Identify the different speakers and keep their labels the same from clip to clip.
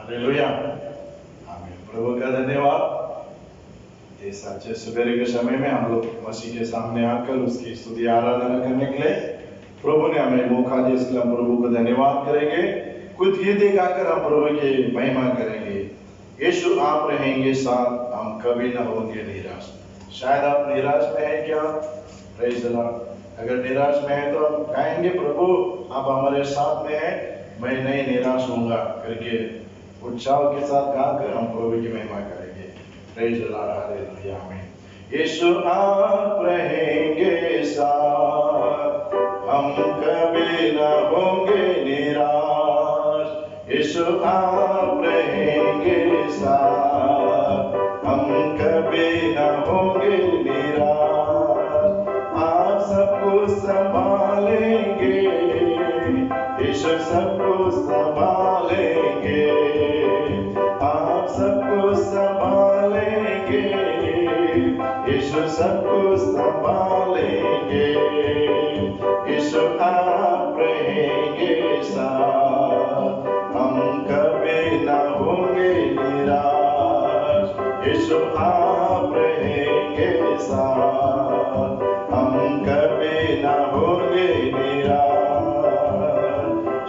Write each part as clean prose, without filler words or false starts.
Speaker 1: Hallelujah, आमीन। प्रभु का धन्यवाद। इस अच्छे सवेरे के समय में हम लोग मसीह के सामने आकर उसकी स्तुति आराधना करने के लिए प्रभु ने हमें मौका दिया, इसके लिए हम प्रभु को धन्यवाद करेंगे। कुछ गीत गाकर हम प्रभु की महिमा करेंगे। यीशु आप रहेंगे साथ, हम कभी न होंगे निराश। शायद आप निराश में हैं क्या? Praise the Lord. अगर निराश में है तो हम कहेंगे प्रभु आप हमारे साथ में हैं, मैं नहीं निराश होऊंगा करके उत्साह के साथ गाकर हम प्रभु की महिमा करेंगे। प्रेज़ द लॉर्ड, हालेलुया, आमीन। यीशु आप रहेंगे साथ, हम कभी न होंगे निराश। यीशु आप रहेंगे साथ, हम कभी न होंगे निराश। आप सबको संभालेंगे, यीशु सबको संभालेंगे। आप सबको संभालेंगे, यीशु सबको संभालेंगे। यीशु आप रहेंगे साथ, हम कभी न होंगे निराश। यीशु आप रहेंगे साथ, हम कभी न होंगे निराश।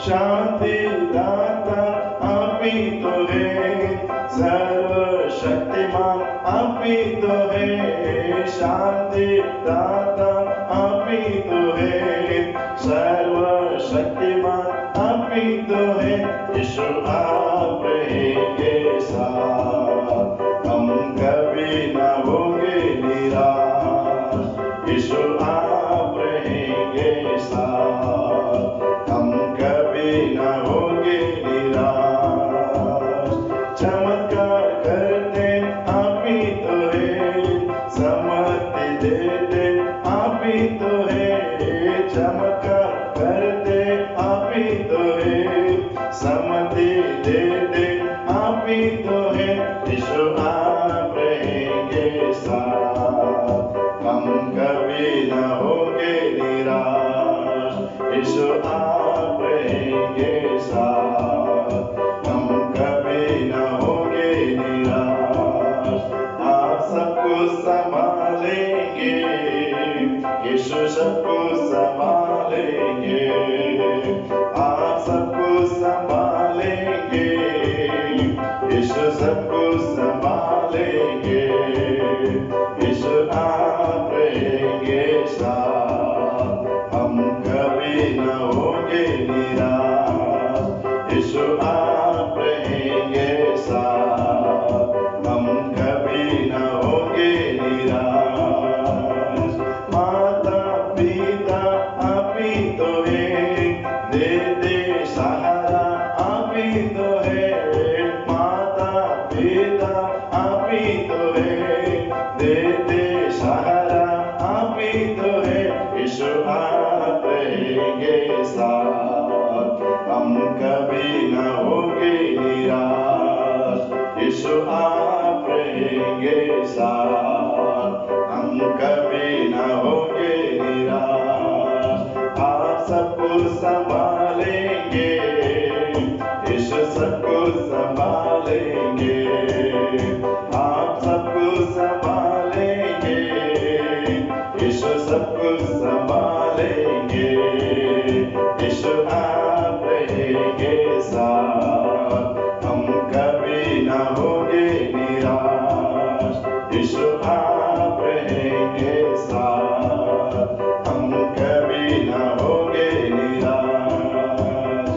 Speaker 1: शांति दाता आप ही तो है, सर्वशक्तिमान आप ही तो है। शांति दाता आप ही तो है, सर्वशक्तिमान आप ही तो है। यीशु आप रहेंगे साथ, हम कभी न होंगे निराश। यीशु आप रहेंगे साथ, हम कभी न होंगे निराश। चमत्कार करते आप ही तो है, सम्मति देते आप ही तो है। चमत्कार करते आप ही तो है, सम्मति देते आप ही तो है। यीशु आप रहेंगे साथ, हम कभी न होंगे निराश। यीशु आप रहेंगे साथ, हम कभी न होंगे निराश। आप सबको संभालेंगे, यीशु सबको संभालेंगे। आप सबको संभालेंगे, यीशु सबको संभालेंगे। यीशु आप रहेंगे साथ, हम कभी न होंगे निराश। यीशु आप रहेंगे साथ, हम कभी न होंगे निराश। माता पिता आप ही तो है, देते सहारा आप ही तो है। माता पिता आप ही तो है, देते सहारा आप ही तो है। यीशु आप रहेंगे साथ, हम कभी न होंगे निराश। यीशु आप रहेंगे साथ, हम कभी न होंगे निराश। आप सबको संभालेंगे, यीशु सबको संभालेंगे। आप सबको संभालेंगे, यीशु सबको संभालेंगे। यीशु आप रहेंगे साथ, हम कभी न होंगे निराश। यीशु आप रहेंगे साथ, हम कभी न होंगे निराश।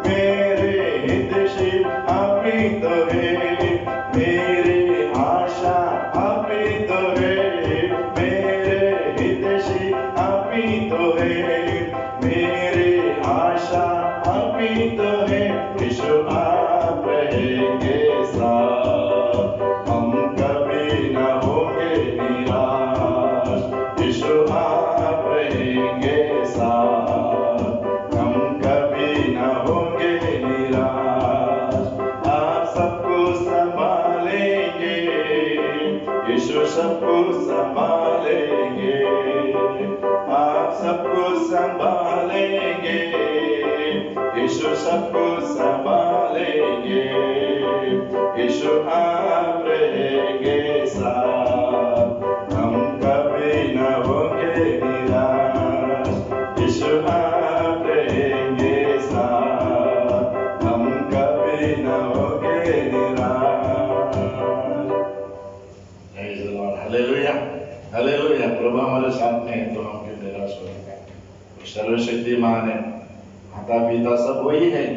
Speaker 1: मेरे हितैषी आप ही तो है, मेरी आशा आप ही तो है। मेरे हितैषी आप ही तो है, मेरी आशा आप ही तो है। यीशु आप रहेंगे साथ, हम कभी न होंगे निराश। यीशु आप रहेंगे साथ, हम कभी न होंगे निराश। आप सबको संभालेंगे, यीशु सबको संभालेंगे। आप सबको संभालेंगे, यीशु सबको संभालेंगे। यीशु आप रहेंगे साथ, हम कभी न होंगे निराश। यीशु आप रहेंगे साथ, हम कभी न होंगे निराश। Praise the Lord. Hallelujah. Hallelujah. प्रभु हमारे साथ में है तो हम क्यों निराश होंगे? वो सर्वशक्तिमान है, माता पिता सब वही है,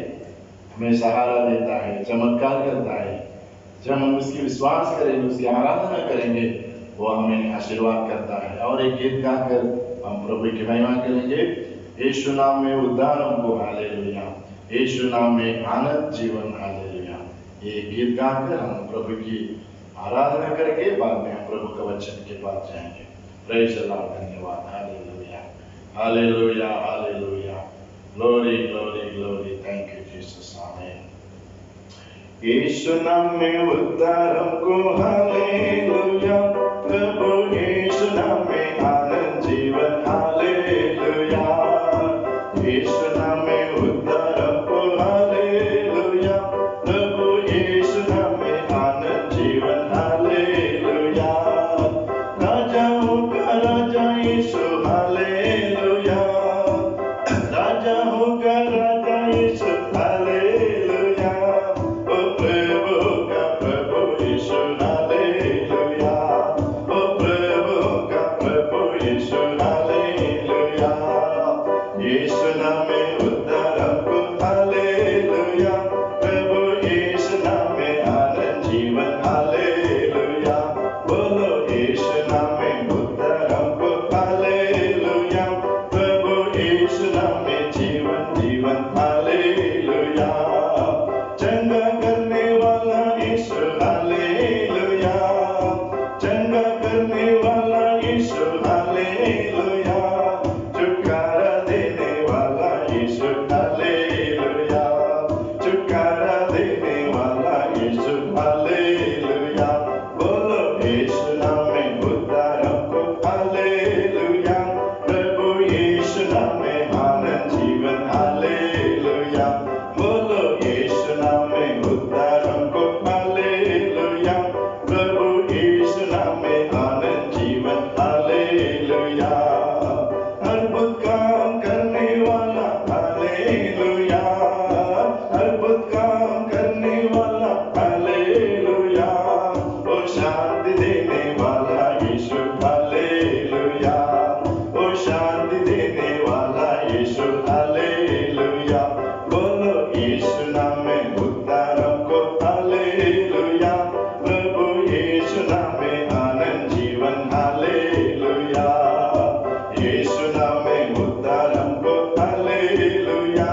Speaker 1: हमें सहारा देता है, चमत्कार करता है। जब हम उसकी विश्वास करेंगे, उसकी आराधना करेंगे, वो हमें आशीर्वाद करता है। और एक गीत गाकर हम प्रभु की महिमा करेंगे। यीशु नाम में उद्धार हमको, हालेलुया। यीशु नाम में आनंद जीवन, हालेलुया। ये गीत गाकर हम प्रभु की आराधना करके बाद में हम प्रभु का वचन के पास जाएंगे। Praise the lord. धन्यवाद। Hallelujah, hallelujah, hallelujah. Glory, glory, glory. Thank you Jesus. Amen. Yeshu नाम में उद्धार हमको, हालेलुया। प्रभु यीशु नाम में आनंद जीवन, हालेलुया। यीशु नाम में उद्धार हमको, हालेलुया। प्रभु यीशु नाम में आनंद जीवन, हालेलुया। राजाओं का राजा यीशु, हालेलुया। राजा होगा राजा यीशु, हालेलुया। ओ प्रभु का प्रभु यीशु, हालेलुया। ओ प्रभु का प्रभु यीशु, हालेलुया। यीशु नाम में उद्धार हमको, हालेलुया। प्रभु यीशु नाम में आनंद जीवन, हालेलुया। बोलो यीशु नाम में उद्धार हमको, हालेलुया। प्रभु यीशु नाम में जीवन, जीवन, हालेलुया। चंगा करने वाला यीशु, हालेलुया। चंगा करने वाला यीशु, हालेलुया। छुटकारा देने वाला यीशु, हालेलुया। छुटकारा देने वाला यीशु, हालेलुया। बोलो यीशु नाम में उद्धार हमको, हालेलुया। प्रभु यीशु नाम में आनंद जीवन, हालेलुया। बोलो यीशु नाम में उद्धार हमको, हालेलुया। प्रभु यीशु नाम में आनंद जीवन, हालेलुया। अद्भुत काम करने वाला, हालेलुया। अद्भुत काम करने वाला, हालेलुया। ओ शांति देने वाला यीशु, हालेलुया। ओ शांति देने वाला यीशु, हालेलुया। बोलो यीशु नाम में उद्धार हमको, हालेलुया। प्रभु यीशु नाम में आनंद जीवन, हालेलुया। यीशु नाम में उद्धार हमको, हालेलुया।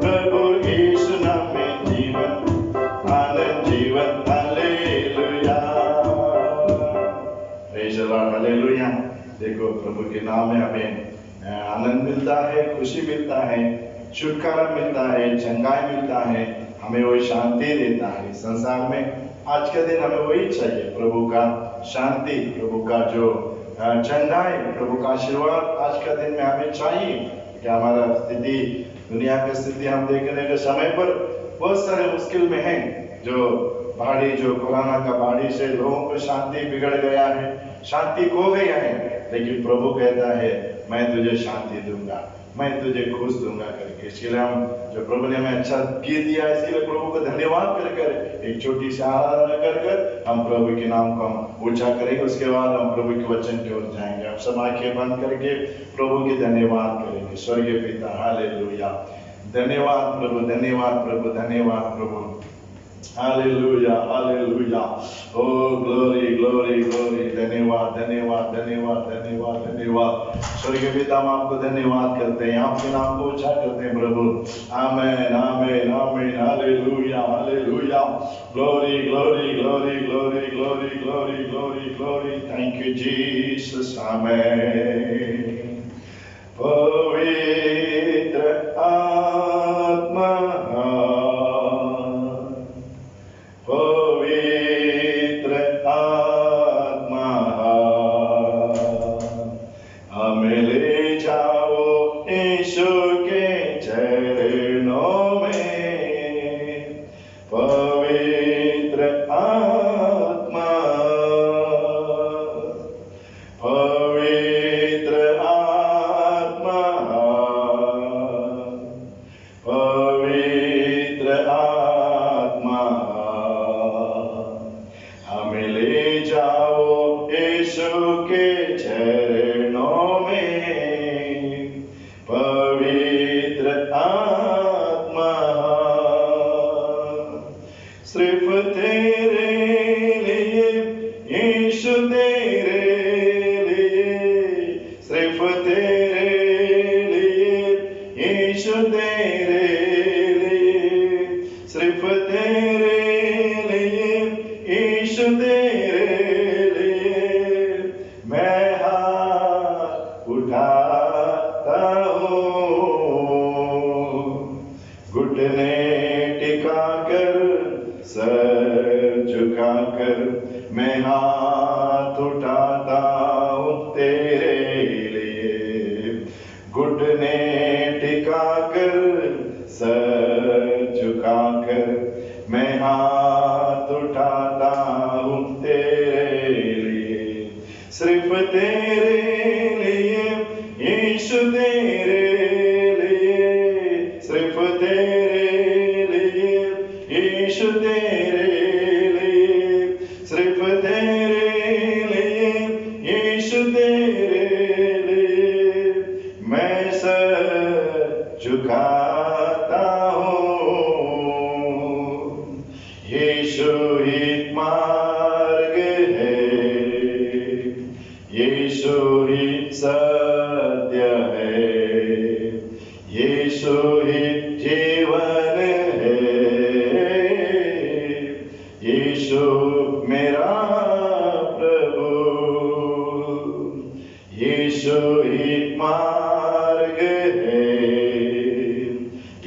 Speaker 1: प्रभु यीशु नाम में जीवन, आनंद जीवन, hallelujah. Praise the Lord, hallelujah. देखो प्रभु के नाम में हमें आनंद मिलता है, खुशी मिलता है, छुटकारा मिलता है, चंगाई मिलता है, हमें वो शांति देता है। संसार में आज का दिन हमें वही चाहिए, प्रभु का शांति, प्रभु का जो चंगाई, प्रभु का आशीर्वाद आज का दिन में हमें चाहिए। क्या हमारा स्थिति, दुनिया की स्थिति हम देखने के समय पर बहुत सारे मुश्किल में है। जो बाढ़ी, जो कोरोना का बाढ़ी से लोगों को शांति बिगड़ गया है, शांति खो गया है। लेकिन प्रभु कहता है मैं तुझे शांति दूंगा, मैं तुझे खुश दूंगा करके। इसके लिए हम जो प्रभु ने हमें अच्छा गीत दिया, इसके लिए प्रभु को धन्यवाद कर कर एक छोटी सी आराधना कर कर हम प्रभु के नाम को हम ऊंचा करेंगे। उसके बाद हम प्रभु के वचन की ओर जाएंगे। आप सब आंखें बंद करके प्रभु की धन्यवाद करेंगे। स्वर्गीय पिता, हालेलुया। धन्यवाद प्रभु, धन्यवाद प्रभु, धन्यवाद प्रभु, हालेलुया, हालेलुया। ओ ग्लोरी, ग्लोरी, ग्लोरी। धन्यवाद, धन्यवाद, धन्यवाद, धन्यवाद, धन्यवाद। स्वर्गीय पिता, हम आपको धन्यवाद करते हैं, आपके नाम को ऊंचा करते हैं प्रभु। Amen, amen, amen. Hallelujah, hallelujah. Glory, glory, glory, glory, glory, glory, glory, glory. Thank you Jesus. Amen. पवित्र आत्मा, पवित्र आत्मा, हमें ले जाओ यीशु के चरणों में। पवित्र आत्मा, यीशु के चरणों में पवित्र आत्मा सिर्फ तेरे लिए, यीशु तेरे लिए, सिर्फ तेरे लिए, यीशु तेरे लिए, सिर्फ तेरे लिए, यीशु तेरे लिए मैं हाथ उठाता हूँ। घुटने टिकाकर सर झुकाकर मैं हाथ उठाता हूँ तेरे लिए। घुटने टिकाकर सर झुकाकर मैं हाथ उठाता हूँ तेरे लिए। सिर्फ तेरे लिए, यीशु तेरे लिए, सिर्फ तेरे लिए, यीशु तेरे लिए, सिर्फ तेरे लिए, यीशु तेरे लिए मैं सर झुकाता हूँ। यीशु ही मार्ग है, यीशु ही सत्य है, यीशु ही जीवन है, यीशु मेरा प्रभु। यीशु ही मार्ग है,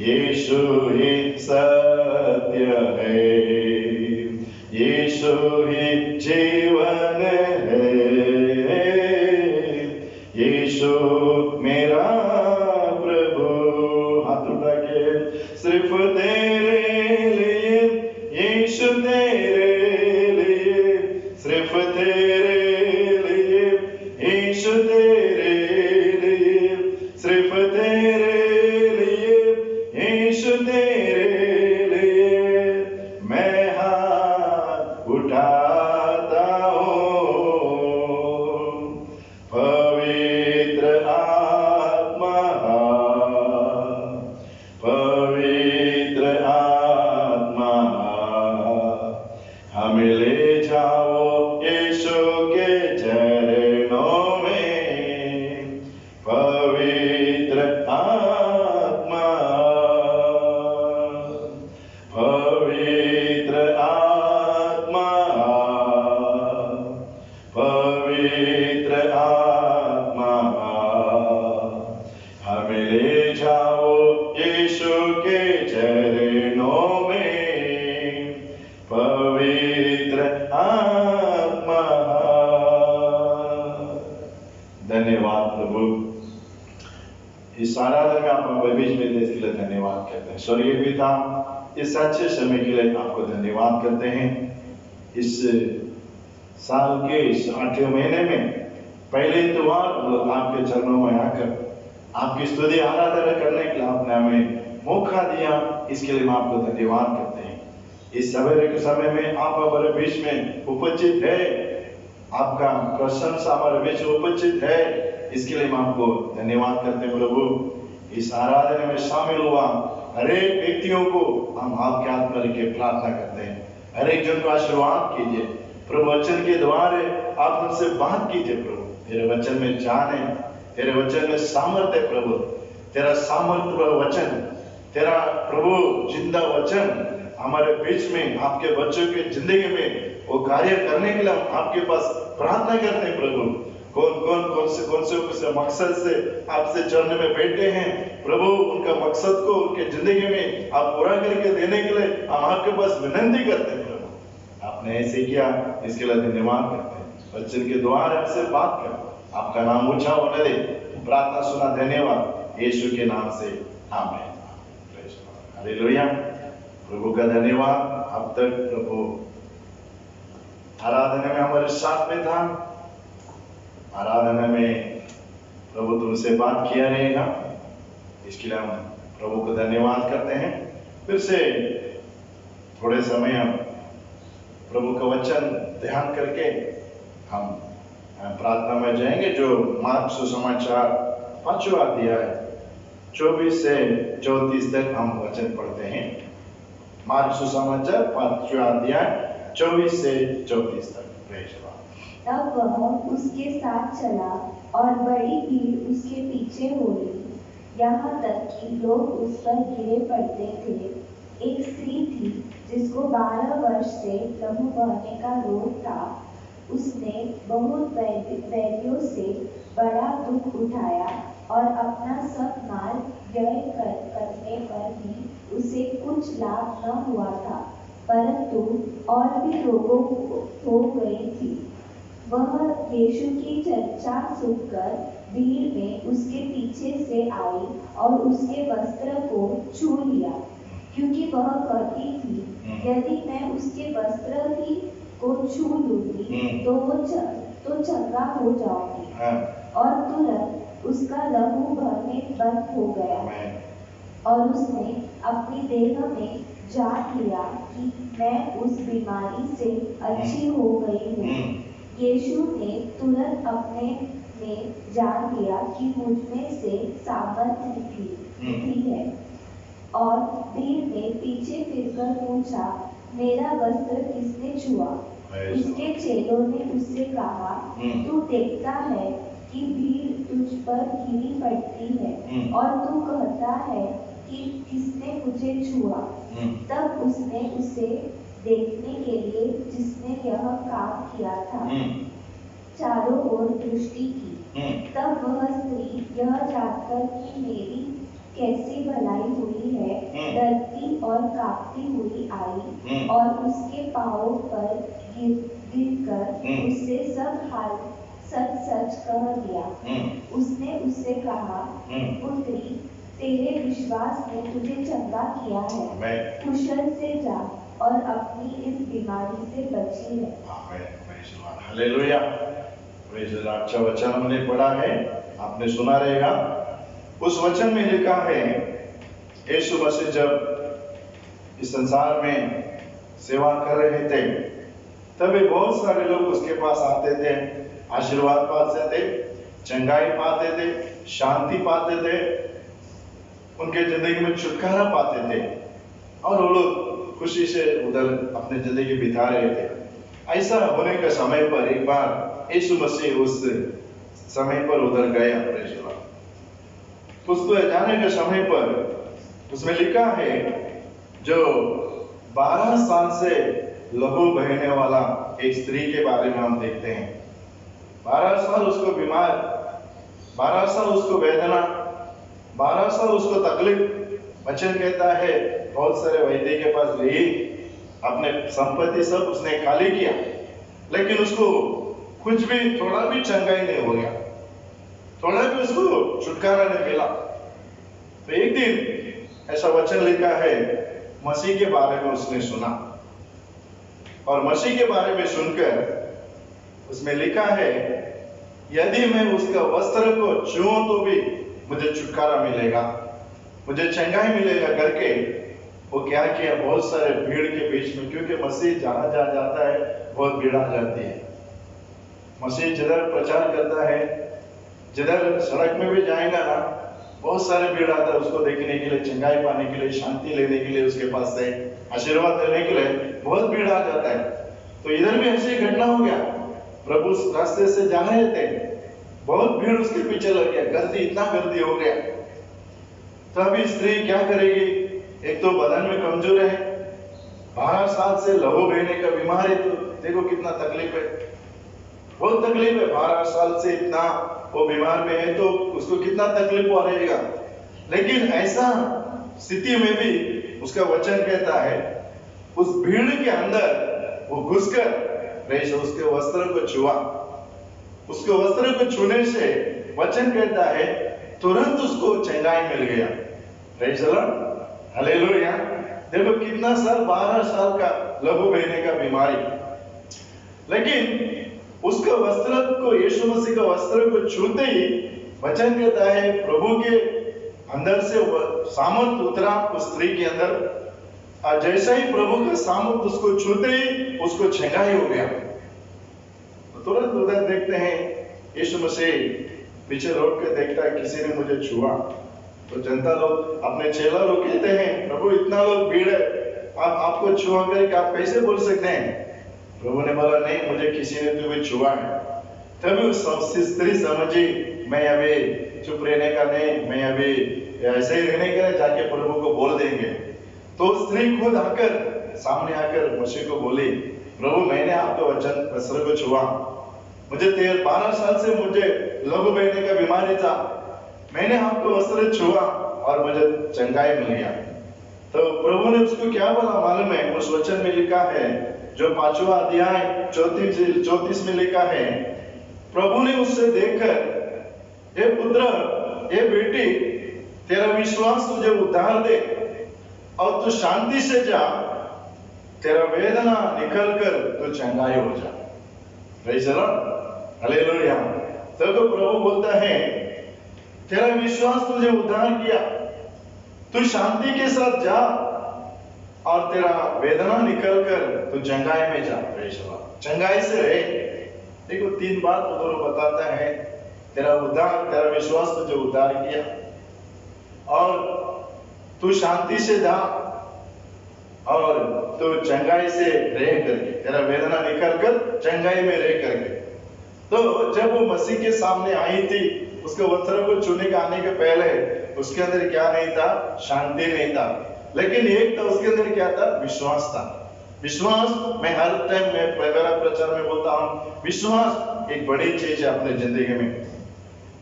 Speaker 1: यीशु ही सत्य है, यीशु ही जीवन है, यीशु मेरा प्रभु। हाथ उठा के सिर्फ तेरे लिए, यीशु तेरे लिए, सिर्फ तेरे लिए, यीशु तेरे लिए, सिर्फ तेरे लिए, यीशु तेरे लिए मैं हाथ उठाता हूँ। पवित्र आत्मा, पवित्र आत्मा हमें ले जाओ यीशु के चरणों में। पवित्र आत्मा, पवित्र आत्मा, पवित्र आत्मा हमें ले जाओ यीशु के चरणों में। पवित्र आत्मा। धन्यवाद प्रभु, इस आराधना में आप हमारे बीच में थे, इसके लिए धन्यवाद करते हैं। स्वर्गीय पिता, इस अच्छे समय के लिए आपको धन्यवाद करते हैं। इस साल के इस 8वें महीने में पहले इतवार हम लोग आपके चरणों में आकर आपकी स्तुति आराधना करने के लिए आपने हमें मौका दिया, इसके लिए हम आपको धन्यवाद करते हैं। इस सवेरे के समय में आप हमारे बीच में उपस्थित है, आपका प्रशंसा हमारे बीच में उपस्थित है, इसके लिए हम आपको धन्यवाद करते हैं प्रभु। इस आराधना में शामिल हुआ हर एक व्यक्तियों को हम आपके हाथ में लेके प्रार्थना करते हैं। हर एक जन को आशीर्वाद कीजिए प्रभु। वचन के द्वारा आप हमसे बात कीजिए प्रभु। तेरे वचन में जान है, तेरे वचन में सामर्थ्य है प्रभु। तेरा सामर्थ्य वचन, तेरा प्रभु जिंदा वचन हमारे बीच में, आपके बच्चों के जिंदगी में वो कार्य करने के लिए हम आपके पास प्रार्थना करते हैं प्रभु। कौन से मकसद से आपसे चरण में बैठे हैं प्रभु, उनका मकसद को उनके जिंदगी में आप पूरा करके देने के लिए हम आपके पास विनती करते हैं प्रभु। आपने ऐसे किया, इसके लिए धन्यवाद करते हैं। वचन के द्वारा आपसे बात कर, आपका नाम ऊंचा होने दे। प्रार्थना सुना, धन्यवाद यीशु के नाम से, आमीन। हालेलुया। प्रभु का धन्यवाद। अब तक प्रभु आराधना में हमारे साथ में था। आराधना में प्रभु तुमसे बात किया रहेगा, इसके लिए हम प्रभु को धन्यवाद करते हैं। फिर से थोड़े समय हम प्रभु का वचन ध्यान करके हम प्रार्थना में जाएंगे, जो मार्क सुसमाचार 5वां अध्याय 24 से 34 तक हम वचन पढ़ते हैं। मार्क सुसमाचार 5वां अध्याय 24 से 34 तक।
Speaker 2: तब वह उसके साथ चला और बड़ी भीड़ उसके पीछे हो ली, यहाँ तक कि लोग उस पर गिरे पड़ते थे। एक स्त्री थी जिसको 12 वर्ष से लहू बहने का रोग था। उसने बहुत वैद्यों से बड़ा दुख उठाया और अपना सब माल व्यय करने पर भी उसे कुछ लाभ न हुआ था, परंतु और भी रोगों हो गई थी। वह यीशु की चर्चा सुनकर भीड़ में उसके पीछे से आई और उसके वस्त्र को छू लिया, क्योंकि वह कहती थी, यदि मैं उसके वस्त्र ही को छू लूंगी तो चंगा हो जाऊंगी। और तुरंत उसका लहू बहने बंद हो गया और उसने अपनी देह में जान लिया कि मैं उस बीमारी से अच्छी हो गई हूँ। यीशु ने तुरंत अपने में जान लिया कि मुझ में से सामर्थ्य थी है, और भीड़ ने पीछे फिरकर पूछा, मेरा वस्त्र किसने छुआ? उसके चेलों ने उससे कहा, तू देखता है कि भीड़ तुझ पर घिरी पड़ती है और तू कहता है कि किसने मुझे छुआ? तब उसने उसे देखने के लिए जिसने यह काम किया था चारों ओर दृष्टि की। तब वह स्त्री यह जानकर कि मेरी कैसी भलाई हुई है, डरती और कांपती हुई आई और उसके पांवों पर गिरकर उससे सब हाल सच कह दिया। उसने उससे कहा, पुत्री, तेरे विश्वास ने तुझे चंगा किया है, कुशल से जा और अपनी इस बीमारी से बची है।
Speaker 1: हालेलुया। अच्छा वचन हमने पढ़ा है, आपने सुना रहेगा। उस वचन में लिखा है, यीशु मसीह जब इस संसार में सेवा कर रहे थे, तभी बहुत सारे लोग उसके पास आते थे, आशीर्वाद पाते थे, चंगाई पाते थे, शांति पाते थे, उनके जिंदगी में छुटकारा पाते थे और वो लोग खुशी से उधर अपनी जिंदगी बिता रहे थे। ऐसा होने के समय पर एक बार यीशु मसीह उस समय पर उधर गया। उसको जाने के समय पर उसमें लिखा है, जो 12 साल से लहू बहने वाला एक स्त्री के बारे में हम देखते हैं। 12 साल उसको बीमार, 12 साल उसको वेदना, 12 साल उसको तकलीफ। वचन कहता है बहुत सारे वैद्य के पास गई, अपने संपत्ति सब उसने खाली किया, लेकिन उसको कुछ भी थोड़ा भी चंगाई नहीं हो गया, थोड़ा भी उसको छुटकारा नहीं मिला। तो एक दिन ऐसा वचन लिखा है, मसीह के बारे में उसने सुना और मसीह के बारे में सुनकर उसमें लिखा है, यदि मैं उसका वस्त्र को छूऊं तो भी मुझे छुटकारा मिलेगा, मुझे चंगाई मिलेगा करके वो क्या किया, बहुत सारे भीड़ के बीच में, क्योंकि मसीह जहां जहां जाता है बहुत भीड़ आ जाती है। मसीह जिधर प्रचार करता है, जिधर सड़क में भी जाएगा ना, बहुत सारे भीड़ आता है उसको देखने के लिए, चंगाई पाने के लिए, शांति लेने के लिए, उसके पास से आशीर्वाद लेने के लिए बहुत भीड़ आ जाता है। तो इधर भी ऐसी घटना हो गया, प्रभु रास्ते से जा रहे थे, बहुत भीड़ उसके पीछे लग गया, गर्दी, इतना गर्दी हो गया। तो अभी स्त्री क्या करेगी? एक तो बदन में कमजोर है, 12 साल से लहू बहने का बीमार है, तो देखो कितना तकलीफ है, बहुत तकलीफ है। 12 साल से इतना वो बीमार में है तो उसको कितना तकलीफ हो रहेगा। लेकिन ऐसा स्थिति में भी उसका वचन कहता है, उस भीड़ के अंदर वो घुसकर उसके वस्त्र को छुआ। उसके वस्त्र को छूने से वचन कहता है तुरंत उसको चंगाई मिल गया। Praise the Lord, hallelujah. देखो कितना साल, 12 साल का लहू बहने का बीमारी, लेकिन उसका वस्त्र को, यीशु मसीह का वस्त्र को छूते ही वचन कहता है प्रभु के अंदर से सामर्थ उतरा उस स्त्री के अंदर। जैसे ही प्रभु का सामर्थ उसको छूते ही उसको चंगाई हो गया। तो तुरंत उधर देखते हैं यीशु मसीह पीछे लौट के देखता है, किसी ने मुझे छुआ। तो जनता लोग, अपने चेला लोग कहते हैं, प्रभु इतना लोग भीड़ है, आपको छुआ करके आप कैसे बोल सकते हैं? प्रभु ने बोला, नहीं, मुझे किसी ने तुम्हें छुआ है। तभी उस स्त्री समझी, मैं अभी चुप रहने का नहीं, मैं अभी ऐसे ही रहने का नहीं, जाके प्रभु को बोल देंगे। तो स्त्री खुद आकर, सामने आकर मसीह को बोली, प्रभु मैंने आपका वस्त्र को छुआ, मुझे 12 साल से मुझे लहू बहने का बीमारी था, मैंने आपको वस्त्र छुआ और मुझे चंगाई मिल गया। तो प्रभु ने उसको क्या बोला मालूम है? उस वचन में लिखा है, जो 5वां अध्याय 34 में लिखा है, प्रभु ने उससे देखकर, हे पुत्र, हे बेटी, तेरा विश्वास तुझे उद्धार दे और तू शांति से जा, तेरा वेदना निकल कर तू चंगाई हो जा। Praise the Lord, hallelujah. तो प्रभु बोलता है, तेरा विश्वास तुझे उद्धार किया, तू शांति के साथ जा और तेरा वेदना निकल कर तू चंगाई में जा। प्रेज़ द लॉर्ड, चंगाई से रहे। देखो 3 बात उधर बताता है, तेरा उद्धार, तेरा विश्वास तुझे उद्धार किया और तू शांति से जा और तू चंगाई से रह करके, तेरा वेदना निकल कर चंगाई में रह करके। तो जब वो मसीह के सामने आई थी, उसके वस्त्र को छूने के आने के पहले उसके अंदर क्या नहीं था? शांति नहीं था, लेकिन एक था उसके अंदर, क्या था? विश्वास था। विश्वास, मैं हर टाइम में मेरा प्रचार में बोलता हूँ, विश्वास एक बड़ी चीज है अपने जिंदगी में।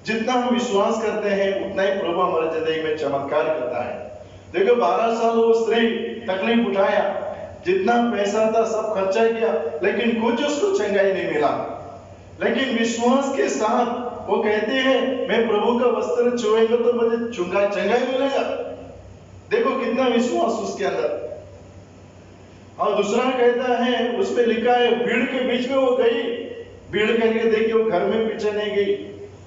Speaker 1: जितना हम विश्वास करते हैं उतना ही प्रभु हमारी जिंदगी में चमत्कार करता है। देखो 12 साल वो स्त्री तकलीफ उठाया, जितना पैसा था सब खर्चा किया, लेकिन कुछ उसको चंगाई नहीं मिला। लेकिन विश्वास के साथ वो कहते हैं, मैं प्रभु का वस्त्र छुएंगे तो मुझे चंगाई मिलेगा। देखो कितना विश्वास उसके अंदर। और दूसरा कहता है, उसमें लिखा है, भीड़ के बीच में वो गई, भीड़ करके देखिए वो घर में पीछे नहीं गई।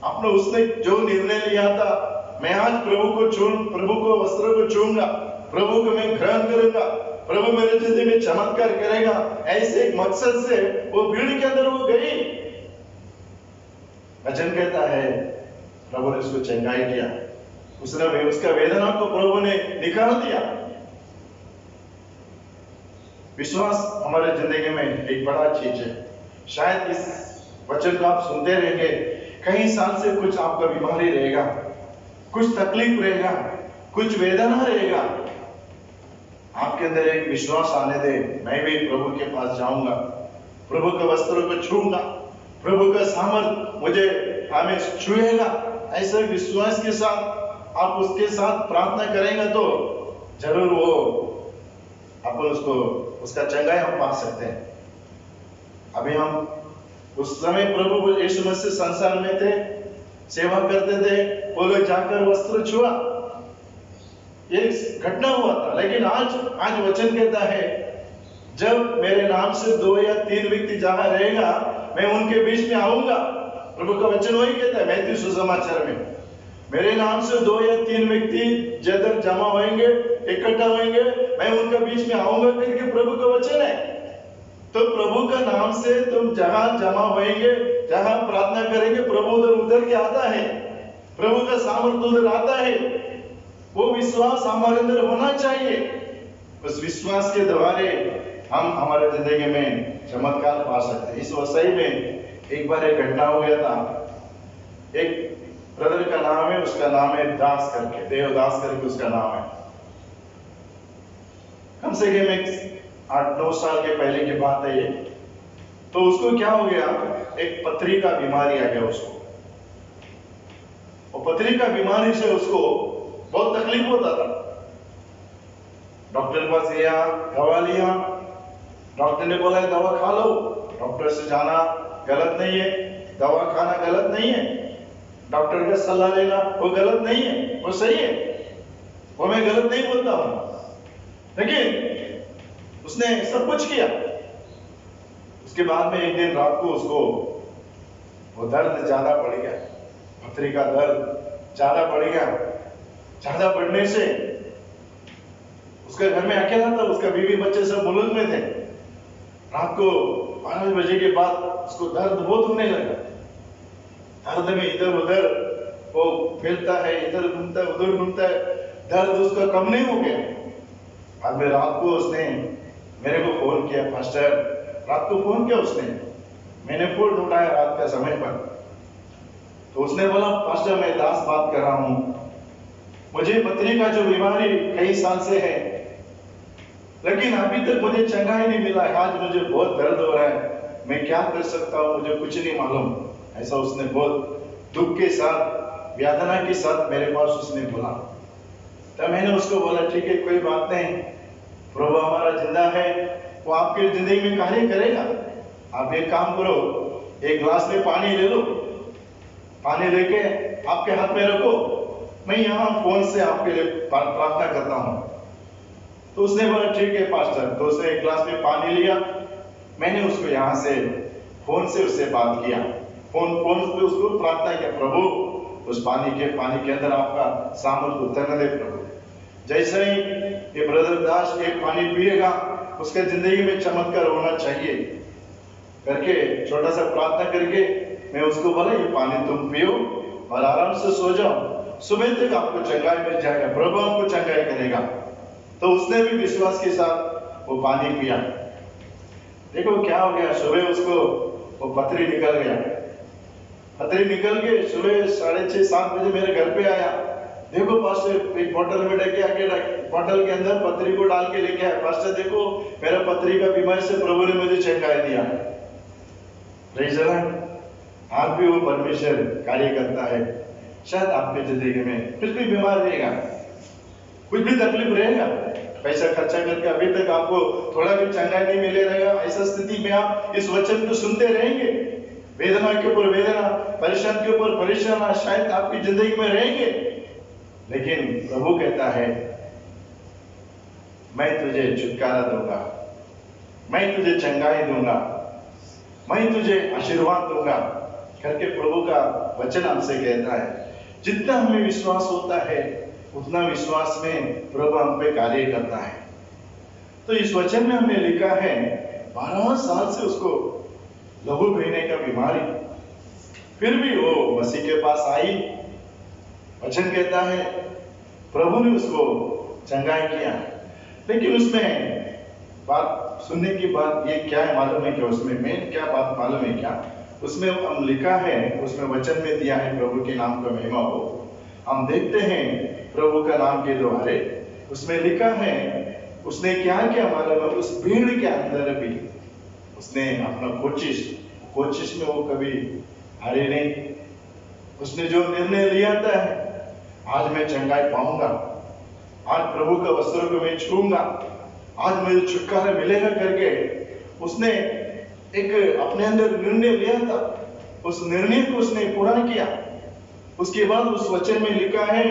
Speaker 1: अपने उसने जो निर्णय लिया था, मैं आज प्रभु को वस्त्र को छूऊंगा, प्रभु को मैं ग्रहण करूंगा, प्रभु मेरे जिंदगी में चमत्कार करेगा, ऐसे एक मकसद से वो भीड़ के अंदर वो गई। वचन कहता है, प्रभु ने उसको चंगाई किया, उसका वेदना को प्रभु ने निकाल दिया। विश्वास हमारे जिंदगी में एक बड़ा चीज है। शायद इस वचन को आप सुनते रहेंगे, कई साल से कुछ आपका बीमारी रहेगा, कुछ तकलीफ रहेगा, कुछ वेदना रहेगा। आपके अंदर एक विश्वास आने दे, मैं भी प्रभु के पास जाऊंगा, प्रभु के वस्त्रों को छूऊंगा, प्रभु का सामर्थ मुझे हमें छुएगा। ऐसे विश्वास के साथ आप उसके साथ प्रार्थना करेंगे तो जरूर वो अपन उसका चंगाई हम पा सकते हैं। अभी हम उस समय प्रभु यीशु मसीह संसार में थे, सेवा करते थे, वो लोग जाकर वस्त्र छुआ, ये घटना हुआ था। लेकिन आज वचन कहता है, जब मेरे नाम से 2 या 3 व्यक्ति जहां रहेगा, मैं उनके बीच में आऊंगा। प्रभु का वचन वही कहता है मैथ्यू सुसमाचार में, मेरे नाम से 2 या 3 व्यक्ति जब जमा होंगे, इकट्ठा होंगे, मैं उनके बीच में आऊंगा करके प्रभु का वचन है। तो प्रभु का नाम से तुम जहां जमा होंगे, जहां प्रार्थना करेंगे, प्रभु उधर के आता है, प्रभु का सामर्थ्य उधर आता है। वो विश्वास हमारे अंदर होना चाहिए। उस विश्वास के द्वारा हम हमारे जिंदगी में चमत्कार पा सकते हैं। इस वसई में एक बार एक घटना हो गया था। एक ब्रदर का नाम है, उसका नाम है दास करके, देवदास करके उसका नाम है। कम से कम 8-9 साल के पहले की बात है ये। तो उसको क्या हो गया, एक पथरी का बीमारी आ गया उसको। और पथरी का बीमारी से उसको बहुत तकलीफ होता था। डॉक्टर के पास गया, दवा लिया, डॉक्टर ने बोला दवा खा लो। डॉक्टर से जाना गलत नहीं है, दवा खाना गलत नहीं है, डॉक्टर का सलाह लेना वो गलत नहीं है, वो सही है, वो मैं गलत नहीं बोलता हूं। लेकिन उसने सब कुछ किया। उसके बाद में एक दिन रात को उसको वो दर्द ज्यादा बढ़ गया, पथरी का दर्द ज्यादा बढ़ गया। ज्यादा बढ़ने से उसके घर में अकेला था, उसका बीवी बच्चे सब मुल्क में थे। रात को 12 बजे के बाद उसको दर्द बहुत होने लगा। दर्द में इधर उधर वो फैलता है, इधर घूमता है उधर घूमता है, दर्द उसका कम नहीं हो गया। बाद में रात को उसने मेरे को फोन किया, पास्टर रात को फोन किया उसने, मैंने फोन उठाया रात का समय पर, तो उसने बोला पास्टर मैं दास बात कर रहा हूं, मुझे पथरी का जो बीमारी कई साल से है, लेकिन अभी तक मुझे चंगाई नहीं मिला है, आज मुझे बहुत दर्द हो रहा है, मैं क्या कर सकता हूं, मुझे कुछ नहीं मालूम। ऐसा उसने बहुत दुख के साथ, वेदना के साथ मेरे पास उसने बोला। तब मैंने उसको बोला ठीक है कोई बात नहीं, प्रभु हमारा जिंदा है, वो आपकी जिंदगी में कार्य करेगा। आप एक काम करो, एक गिलास में पानी ले लो, पानी लेके आपके हाथ में रखो, मैं यहाँ फोन से आपके लिए प्रार्थना करता हूँ। तो उसने बोला ठीक है पास्टर। तो उसने एक गिलास में पानी लिया, मैंने उसको यहाँ से फोन से उससे बात किया, फोन पे उसको प्रार्थना किया, प्रभु उस पानी के अंदर आपका सामर्थ उतरने दे प्रभु। जैसे ही ये ब्रदर दास एक पानी पिएगा उसके जिंदगी में चमत्कार होना चाहिए करके छोटा सा प्रार्थना करके मैं उसको बोला ये पानी तुम पियो और आराम से सो जाओ, सुबह तक आपको चंगाई मिल जाएगा, प्रभु आपको चंगाई करेगा। तो उसने भी विश्वास के साथ वो पानी पिया। देखो क्या हो गया, सुबह उसको वो पथरी निकल गया, पथरी निकल के सुबह 6:30-7 बजे मेरे घर पे आया। देखो पास्टर एक बोतल में ढके आके बोतल के अंदर पथरी को डाल के लेके आया, पास्टर देखो मेरा पथरी का बीमारी से प्रभु ने मुझे चंगाई दिया। Praise the Lord. आज भी वो परमेश्वर कार्य करता है। शायद आपकी जिंदगी में कुछ भी बीमार रहेगा, कुछ भी तकलीफ रहेगा, पैसा खर्चा करके अभी तक आपको थोड़ा भी चंगाई नहीं मिले रहेगा, ऐसा स्थिति में आप इस वचन को सुनते रहेंगे, वेदना के ऊपर वेदना, परेशान के ऊपर परेशान शायद आपकी जिंदगी में रहेंगे, लेकिन प्रभु कहता है मैं तुझे छुटकारा दूंगा, मैं तुझे चंगाई दूंगा, मैं तुझे आशीर्वाद दूंगा करके प्रभु का वचन हमसे कहता है। जितना हमें विश्वास होता है उतना विश्वास में प्रभु हम पे कार्य करता है। तो इस वचन में हमने लिखा है 12 साल से उसको लहू बहने का बीमारी, फिर भी वो मसीह के पास आई। वचन कहता है प्रभु ने उसको चंगाई किया। लेकिन उसमें बात सुनने की बात ये क्या है मालूम है क्या, उसमें मेन क्या बात मालूम है क्या, उसमें हम लिखा है, उसमें वचन में दिया है प्रभु के नाम का महिमा हो। हम देखते हैं प्रभु का नाम के द्वारे उसमें लिखा है उसने क्या क्या मालूम है, उस भीड़ के अंदर भी उसने अपना कोशिश में वो कभी हारे नहीं। उसने जो निर्णय लिया था आज मैं चंगाई पाऊंगा, आज प्रभु का वस्त्र को मैं छूऊंगा, आज मुझे छुटकारा मिलेगा करके उसने एक अपने अंदर निर्णय लिया था, उस निर्णय को उसने पूरा किया। उसके बाद उस वचन में लिखा है,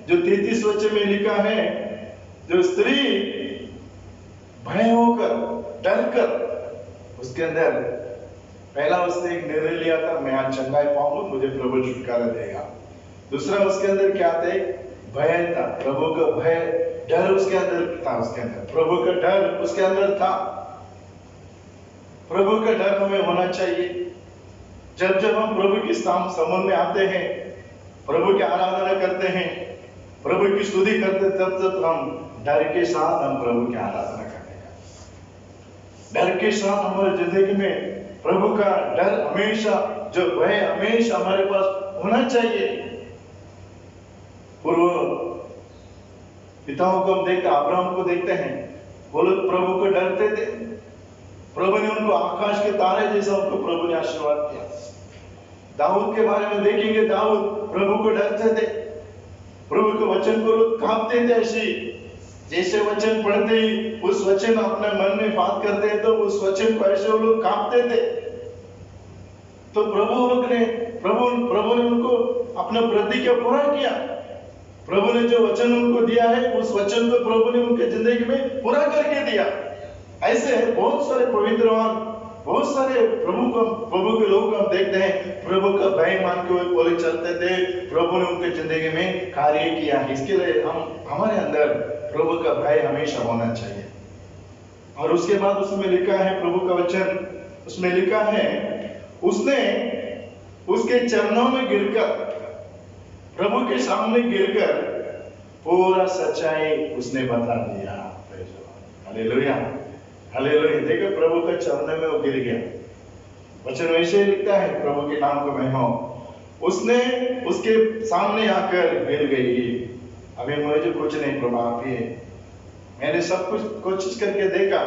Speaker 1: जो 33 वचन में लिखा है, जो स्त्री भय होकर डर कर उसके अंदर पहला उसने एक निर्णय लिया था मैं आज चंगाई पाऊंगा, मुझे प्रभु छुटकारा देगा। दूसरा उसके अंदर क्या था, भय था, प्रभु का भय, डर उसके अंदर था, उसके अंदर प्रभु का डर उसके अंदर था। प्रभु का डर हमें होना चाहिए। जब जब हम प्रभु के समूह में आते हैं, प्रभु की आराधना करते हैं, प्रभु की स्तुति करते, तब तब हम डर के साथ हम प्रभु की आराधना करते हैं। डर के साथ हमारी जिंदगी में प्रभु का डर हमेशा, जो भय हमेशा हमारे पास होना चाहिए। पूर्व पिताओं को हम देखते, अब्राहम को देखते हैं, वो लोग प्रभु को डरते थे, प्रभु ने उनको आकाश के तारे जैसा उनको प्रभु ने आशीर्वाद किया। दाऊद के बारे में देखेंगे, दाऊद प्रभु को डरते थे, प्रभु के वचन को लोग कांपते थे, ऐसी जैसे वचन पढ़ते ही उस वचन अपने मन में बात करते हैं तो उस वचन को ऐसे वो लोग कांपते थे। तो प्रभु ने उनको अपना प्रतिज्ञा पूरा किया। प्रभु ने जो वचन उनको दिया है उस वचन को प्रभु ने उनके जिंदगी में पूरा करके दिया। ऐसे बहुत सारे पवित्रवान, बहुत सारे प्रभु के लोग हम देखते हैं, प्रभु का भय मान के वो बोले चलते थे, प्रभु ने उनके जिंदगी में कार्य किया। इसके लिए हमारे अंदर प्रभु का भय हमेशा होना चाहिए। और उसके बाद उसमें लिखा है, प्रभु का वचन उसमें लिखा है, उसने उसके चरणों में गिरकर, प्रभु के सामने गिरकर पूरा सच्चाई उसने बता दिया। Hallelujah, hallelujah. देखो प्रभु के चरणों में वो गिर गया। वचन वैसे ही लिखता है, प्रभु के नाम को महिमा हो। उसने उसके सामने आकर गिर गई। अभी मुझे कुछ नहीं प्रभु, आप ही है। मैंने सब कुछ कोशिश करके देखा,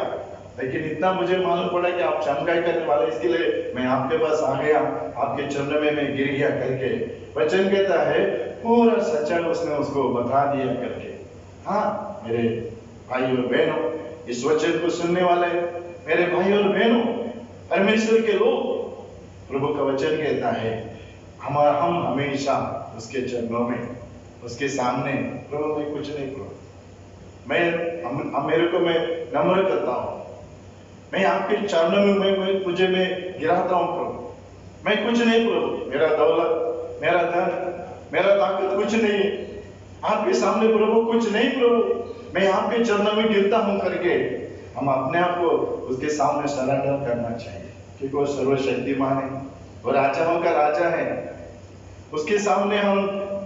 Speaker 1: लेकिन इतना मुझे मालूम पड़ा कि आप चमत्कार करने वाले, इसके लिए मैं आपके पास आ गया, आपके चरणों में मैं गिर गया करके वचन कहता है पूरा सच्चाई उसने उसको बता दिया करके। हाँ मेरे भाई और बहनों, इस वचन को सुनने वाले मेरे भाई और बहनों, परमेश्वर के लोग, प्रभु का वचन कहता है हम हमेशा उसके चरणों में, उसके सामने, प्रभु मैं कुछ नहीं प्रभु, मेरे को मैं नम्र करता हूँ, मैं आपके चरणों में मैं गिराता हूँ प्रभु, मैं कुछ नहीं प्रभु, मेरा दौलत, मेरा धन, मेरा ताकत कुछ नहीं है आपके सामने प्रभु, कुछ नहीं प्रभु, मैं आपके चरणों में गिरता हूँ करके हम अपने आप को उसके सामने सरेंडर करना चाहिए, क्योंकि वो सर्वशक्तिमान है, वो राजाओं का राजा है। उसके सामने हम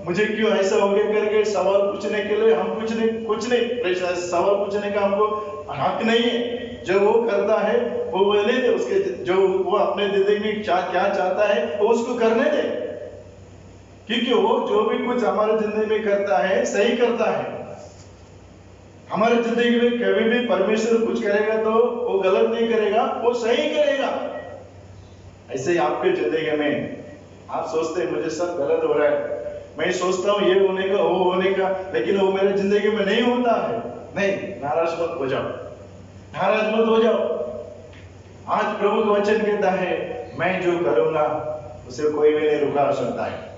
Speaker 1: मुझे क्यों ऐसा हो गया करके सवाल पूछने के लिए हम कुछ नहीं सवाल पूछने का हमको हक नहीं है। जो वो करता है वो बोले दे, उसके जो वो अपने जिंदगी में क्या चाहता है वो उसको करने दे, क्योंकि वो जो भी कुछ हमारे जिंदगी में करता है सही करता है। हमारे जिंदगी में कभी भी परमेश्वर कुछ करेगा तो वो गलत नहीं करेगा, वो सही करेगा। ऐसे ही आपके जिंदगी में आप सोचते हैं मुझे सब गलत हो रहा है, मैं सोचता हूँ ये होने का वो होने का, लेकिन वो मेरे जिंदगी में नहीं होता है। नहीं, नाराज मत हो जाओ, नाराज मत हो जाओ। आज प्रभु का वचन कहता है मैं जो करूंगा उसे कोई भी नहीं रुका सकता है।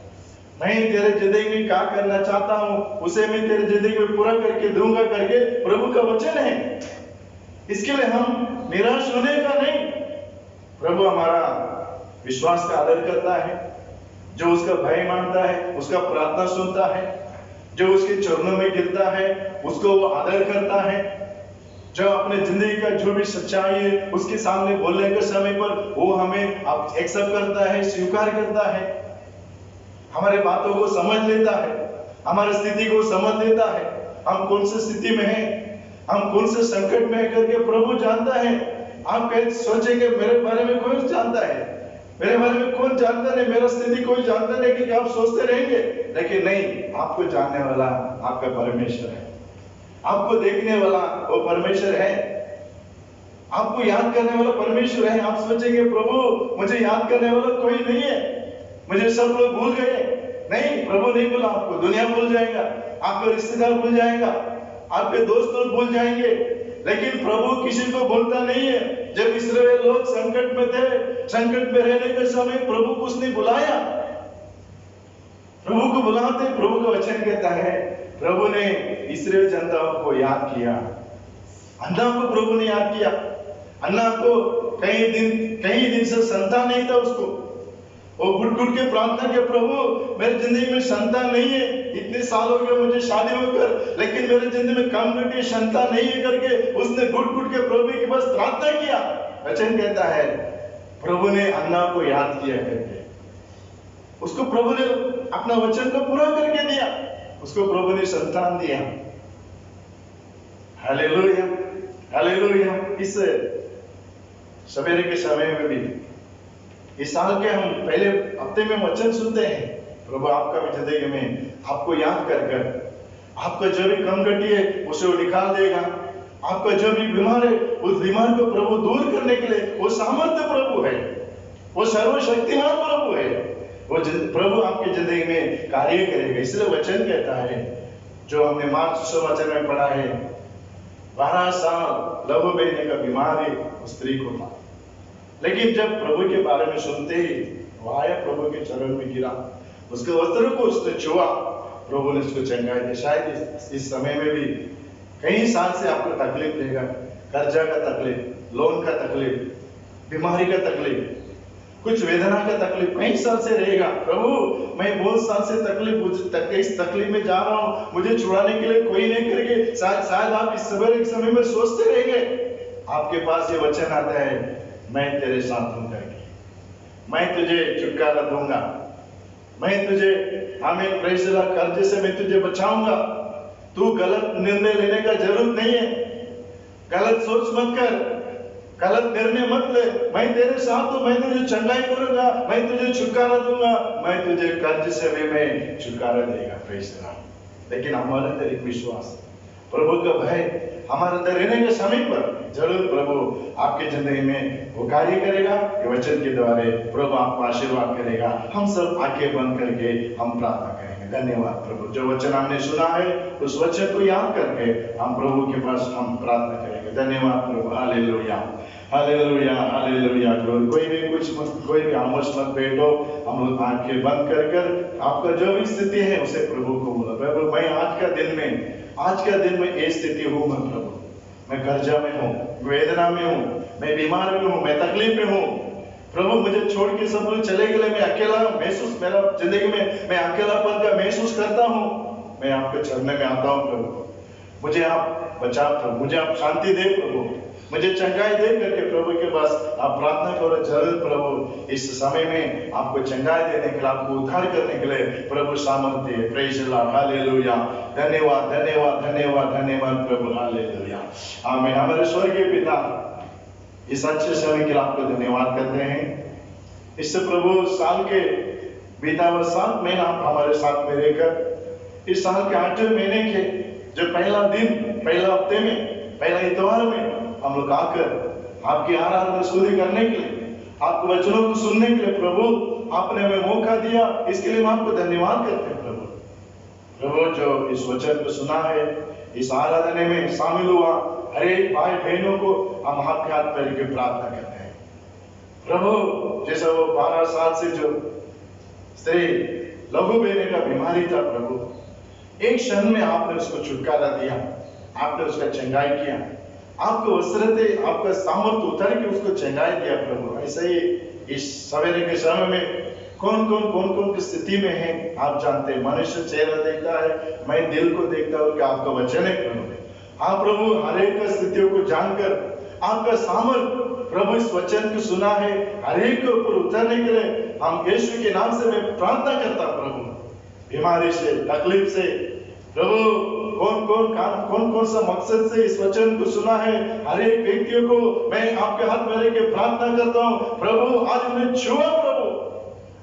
Speaker 1: मैं तेरे जिंदगी में क्या करना चाहता हूँ उसे मैं तेरे जिंदगी में पूरा करके दूंगा करके प्रभु का वचन है। इसके लिए हम निराश होने का नहीं। प्रभु हमारा विश्वास का आदर करता है, जो उसका भय मानता है उसका प्रार्थना सुनता है, जो उसके चरणों में गिरता है उसको वो आदर करता है, जो अपने जिंदगी का जो भी सच्चाई है उसके सामने बोलने के समय पर वो हमें एक्सेप्ट करता है, स्वीकार करता है, हमारे बातों को समझ लेता है, हमारी स्थिति को समझ लेता है, हम कौन सी स्थिति में हैं, हम कौन से संकट में है करके प्रभु जानता है। आप सोचेंगे मेरे बारे में कौन जानता है, मेरे बारे में कौन जानता नहीं, मेरा स्थिति कोई जानता नहीं, कि आप सोचते रहेंगे, लेकिन नहीं, आपको जानने वाला आपका परमेश्वर है, आपको देखने वाला वो परमेश्वर है, आपको याद करने वाला परमेश्वर है। आप सोचेंगे प्रभु मुझे याद करने वाला कोई नहीं है, मुझे सब लोग भूल गए। नहीं, प्रभु नहीं बोला आपको, दुनिया भूल जाएगा, आपके रिश्तेदार भूल जाएगा, आपके दोस्त लोग भूल जाएंगे, लेकिन प्रभु किसी को भूलता नहीं है। जब इस्राएल लोग संकट में थे, संकट में रहने के समय प्रभु को उसने बुलाया, प्रभु को बुलाते प्रभु का वचन कहता है प्रभु ने इस्राएल जनताओं को याद किया। अन्ना को प्रभु ने याद किया। अन्ना को कई दिन से संतान नहीं था उसको, वो घुट के प्रार्थना किया प्रभु मेरे जिंदगी में संतान नहीं है, इतने साल हो गए मुझे शादी होकर, लेकिन मेरे जिंदगी में कम संतान नहीं है करके उसने घुट के प्रभु के पास प्रार्थना किया। वचन कहता है प्रभु ने अन्ना को याद किया करके उसको प्रभु ने अपना वचन को पूरा करके दिया, उसको प्रभु ने संतान दिया। Hallelujah, hallelujah. इस सवेरे के समय में भी इस साल के हम पहले हफ्ते में वचन सुनते हैं, प्रभु आपका भी जिंदगी में आपको याद कर आपका जो भी कम घटी है उसे वो निकाल देगा, आपका जो भी बीमार है उस बीमार को प्रभु दूर करने के लिए वो सामर्थ्य प्रभु है, वो सर्वशक्तिमान प्रभु है, वो प्रभु आपकी जिंदगी में कार्य करेगा। इसलिए वचन कहता है जो हमने मार्क सुसमाचार में पढ़ा है, 12 साल लहू बहने का बीमार है उस स्त्री को था, लेकिन जब प्रभु के बारे में सुनते ही वो आया, प्रभु के चरण में गिरा, उसके वस्त्रों को उसने छुआ, प्रभु ने उसको चंगाई दी। शायद इस समय में भी कई साल से आपको तकलीफ देगा, कर्जा का तकलीफ, लोन का तकलीफ, बीमारी का तकलीफ, कुछ वेदना का तकलीफ कई साल से रहेगा। प्रभु मैं बहुत साल से इस तकलीफ में जा रहा हूँ, मुझे छुड़ाने के लिए कोई नहीं करके शायद आप इस सवेरे समय में सोचते रहेंगे। आपके पास ये वचन आता है मैं तेरे साथ हूं करके, मैं तुझे छुटकारा दूंगा, मैं तुझे आमीन प्रेज़ द लॉर्ड कर्ज से मैं तुझे बचाऊंगा। तू गलत निर्णय लेने का जरूरत नहीं है, गलत सोच मत कर, गलत निर्णय मत ले। मैं तेरे साथ हूं, मैं तुझे चंगाई करूंगा, मैं तुझे छुटकारा दूंगा, मैं तुझे कर्ज से भी मैं छुटकारा देगा। Praise the Lord. लेकिन हमारे अंदर एक विश्वास, प्रभु का भय हमारे अंदर रहने के समय पर जरूर प्रभु आपकी जिंदगी में वो कार्य करेगा। ये वचन के द्वारा प्रभु आपको आशीर्वाद करेगा। हम सब आंखें बंद करके हम प्रार्थना करेंगे। धन्यवाद प्रभु, जो वचन हमने सुना है उस वचन को याद करके हम प्रभु के पास हम प्रार्थना करेंगे। धन्यवाद प्रभु। Hallelujah, hallelujah, hallelujah. कोई भी आमोश मत बैठो, हम लोग आंखें बंद कर आपका जो भी स्थिति है उसे प्रभु को बोलो, प्रभु मैं आज का दिन में ये स्थिति हूँ, मैं प्रभु मैं कर्जा में हूँ, वेदना में हूँ, मैं बीमार में हूँ, मैं तकलीफ में हूँ। प्रभु मुझे छोड़ के सब लोग चले गए, मैं अकेला महसूस, मेरा जिंदगी में मैं अकेलापन का महसूस करता हूँ। मैं आपके चरणों में आता हूँ प्रभु, मुझे आप बचा प्रभु, मुझे आप शांति दे प्रभु, मुझे चंगाई दे करके प्रभु के पास आप प्रार्थना करो। जरूर प्रभु इस समय में आपको चंगाई देने के लिए, आपको उद्धार करने के लिए प्रभु सामर्थ्य है। Praise the Lord. हालेलुया। धन्यवाद, धन्यवाद, धन्यवाद, धन्यवाद प्रभु। हालेलुया, आमीन। हमारे स्वर्गीय पिता, इस अच्छे समय के लिए आपको धन्यवाद करते हैं। इससे प्रभु साल के बीता हुआ 7 महीना आप हमारे साथ में रहकर इस साल के 8वें महीने के जो पहला दिन, पहला हफ्ते में, पहला इतवार में हम लोग आकर आपकी आराधना स्तुति करने के लिए, आपके वचनों को सुनने के लिए प्रभु आपने हमें मौका दिया, इसके लिए हम आपको धन्यवाद करते हैं प्रभु। प्रभु जो इस वचन को सुना है, इस आराधना में शामिल हुआ हर एक भाई बहनों को हम हाथ पे हाथ करके प्रार्थना करते हैं प्रभु। जैसा वो 12 साल से जो स्त्री लघु बेने का बीमारी था प्रभु, एक क्षण में आपने उसको छुटकारा दिया, आपने उसका चंगाई किया, आपको वस्त्रते आपका सामर्थ्य उतर के उसको चंगाई दिया प्रभु। ऐसे ही इस सवेरे के समय में कौन कौन की स्थिति में है आप जानते हैं। मनुष्य चेहरा देखता है, मैं दिल को देखता हूँ कि आपका वचन है प्रभु। हाँ प्रभु, हर एक स्थितियों को जानकर आपका सामर्थ्य प्रभु इस वचन को सुना है, हर एक के ऊपर उतरने के लिए हम यीशु के नाम से मैं प्रार्थना करता प्रभु। बीमारी से, तकलीफ से प्रभु, कौन सा मकसद से इस वचन को सुना है, हर एक व्यक्तियों को मैं आपके हाथ में लेके प्रार्थना करता हूँ प्रभु। आज उन्हें छुआ प्रभु,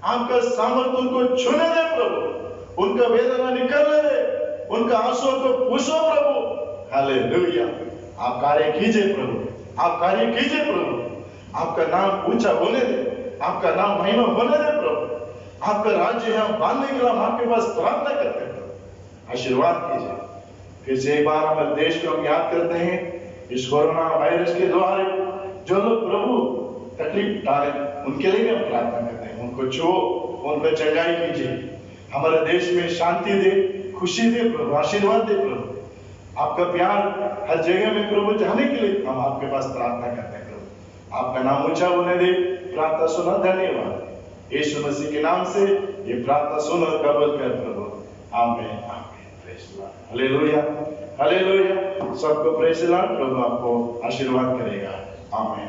Speaker 1: आपका सामर्थ्य उनको छूने दे प्रभु, उनका वेदना निकलने दे, उनका आंसुओं को पूछो प्रभु। हालेलुया। आप कार्य कीजिए प्रभु, आप कार्य कीजिए प्रभु, आपका नाम ऊंचा होने दे, आपका नाम महिमा होने दे प्रभु। आपका राज्य यहाँ बांधने के लिए हम आपके पास प्रार्थना करते हैं प्रभु, आशीर्वाद कीजिए। फिर से एक बार हमारे देश को हम याद करते हैं, इस कोरोना वायरस के द्वारा जो लोग प्रभु तकलीफ डाले उनके लिए भी हम प्रार्थना करते हैं, उनको छुओ, उनको चंगाई कीजिए, हमारे देश में शांति दे, खुशी दे प्रभु, आशीर्वाद दे प्रभु। आपका प्यार हर जगह में प्रभु जाने के लिए हम आपके पास प्रार्थना करते हैं प्रभु। आपका नाम ऊंचा होने दे, प्रार्थना सुना। धन्यवाद यीशु मसीह के नाम से ये प्रार्थना सुनो, कबूल कर प्रभु। आमीन, आमीन। Praise the Lord. Hallelujah, hallelujah. सबको प्रेज़ द लॉर्ड। प्रभु आपको आशीर्वाद करेगा। आमीन।